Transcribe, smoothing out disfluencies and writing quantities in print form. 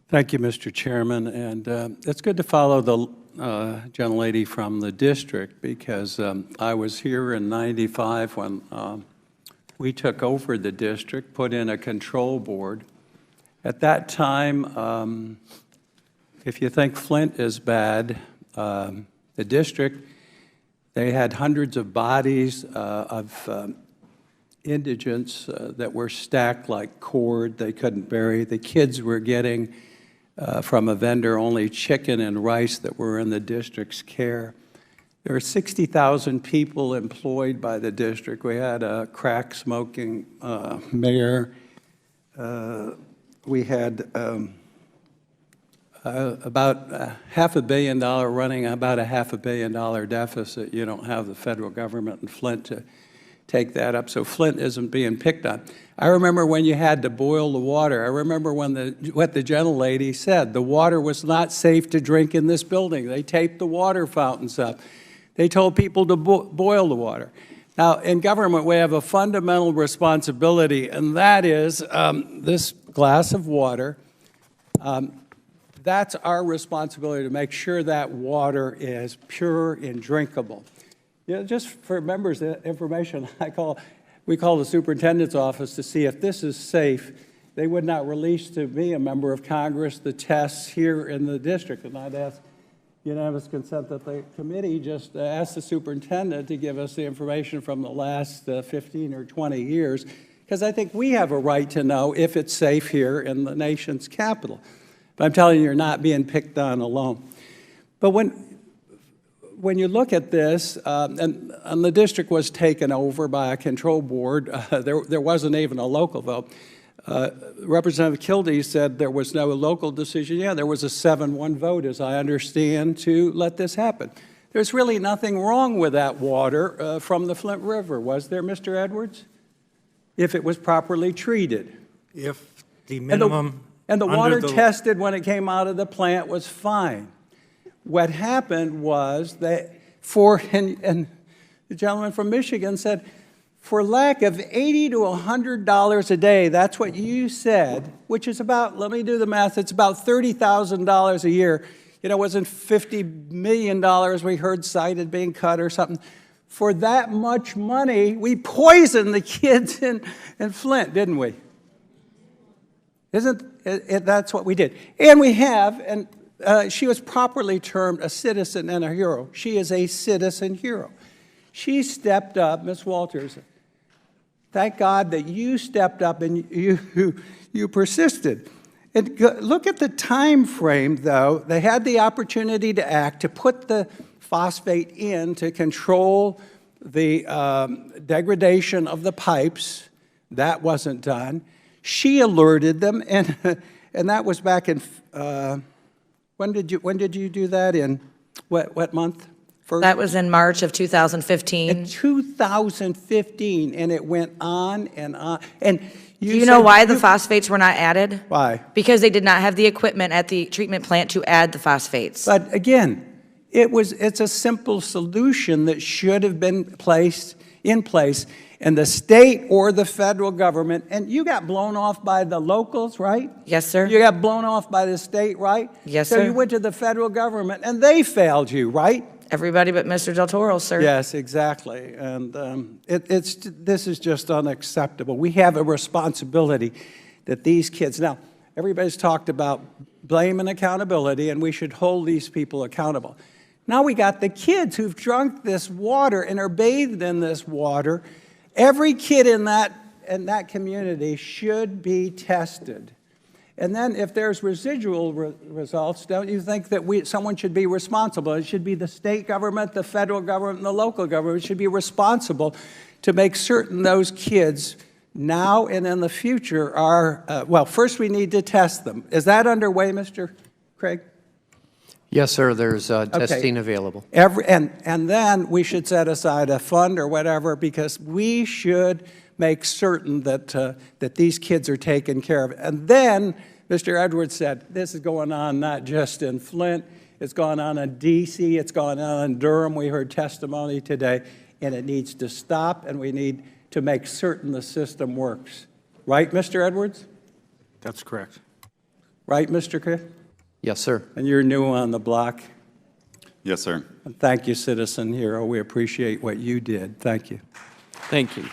Thank you, Mr. Chairman. And it's good to follow the gentlelady from the district because I was here in '95 when we took over the district, put in a control board. At that time, if you think Flint is bad, the district, they had hundreds of bodies of indigents that were stacked like cord they couldn't bury. The kids were getting from a vendor only chicken and rice that were in the district's care. There were 60,000 people employed by the district. We had a crack-smoking mayor. We had about $500 million running about a $500 million deficit. You don't have the federal government in Flint to take that up, so Flint isn't being picked on. I remember when you had to boil the water. I remember when what the gentlelady said. The water was not safe to drink in this building. They taped the water fountains up. They told people to boil the water. Now, in government, we have a fundamental responsibility, and that is this glass of water. That's our responsibility to make sure that water is pure and drinkable. You know, just for members' information, we call the superintendent's office to see if this is safe. They would not release to me, a member of Congress, the tests here in the district. And I'd ask unanimous consent that the committee just ask the superintendent to give us the information from the last 15 or 20 years, because I think we have a right to know if it's safe here in the nation's capital. But I'm telling you, you're not being picked on alone. But when you look at this, and the district was taken over by a control board, there wasn't even a local vote. Representative Kildee said there was no local decision. Yeah, there was a 7-1 vote, as I understand, to let this happen. There's really nothing wrong with that water from the Flint River, was there, Mr. Edwards? If it was properly treated. If the minimum... And the water tested when it came out of the plant was fine. What happened was that and the gentleman from Michigan said, for lack of $80 to $100 a day, that's what you said, which is about, let me do the math, it's about $30,000 a year. You know, it wasn't $50 million we heard cited being cut or something. For that much money, we poisoned the kids in Flint, didn't we? That's what we did. And we have, and she was properly termed a citizen and a hero. She is a citizen hero. She stepped up, Ms. Walters. Thank God that you stepped up and you persisted. And look at the time frame, though. They had the opportunity to act, to put the phosphate in to control the degradation of the pipes. That wasn't done. She alerted them, and that was back in, when did you do that, in what month? First? That was in March of 2015. In 2015, and it went on and on. And do you know why the phosphates were not added? Why? Because they did not have the equipment at the treatment plant to add the phosphates. But again, it's a simple solution that should have been in place. And the state or the federal government, and you got blown off by the locals, right? Yes, sir. You got blown off by the state, right? Yes, sir. So you went to the federal government, and they failed you, right? Everybody but Mr. Del Toro, sir. Yes, exactly. And this is just unacceptable. We have a responsibility that these kids, now, everybody's talked about blame and accountability, and we should hold these people accountable. Now we got the kids who've drunk this water and are bathed in this water. Every kid in that community should be tested. And then if there's residual results, don't you think that someone should be responsible? It should be the state government, the federal government, and the local government should be responsible to make certain those kids now and in the future are, well, first we need to test them. Is that underway, Mr. Craig? Yes, sir. There's testing available. And then we should set aside a fund or whatever, because we should make certain that these kids are taken care of. And then Mr. Edwards said, this is going on not just in Flint, it's going on in D.C., it's going on in Durham. We heard testimony today, and it needs to stop, and we need to make certain the system works. Right, Mr. Edwards? That's correct. right, Mr. Kidd? Yes, sir. And you're new on the block. Yes, sir. And thank you, Citizen Hero. We appreciate what you did. Thank you. Thank you.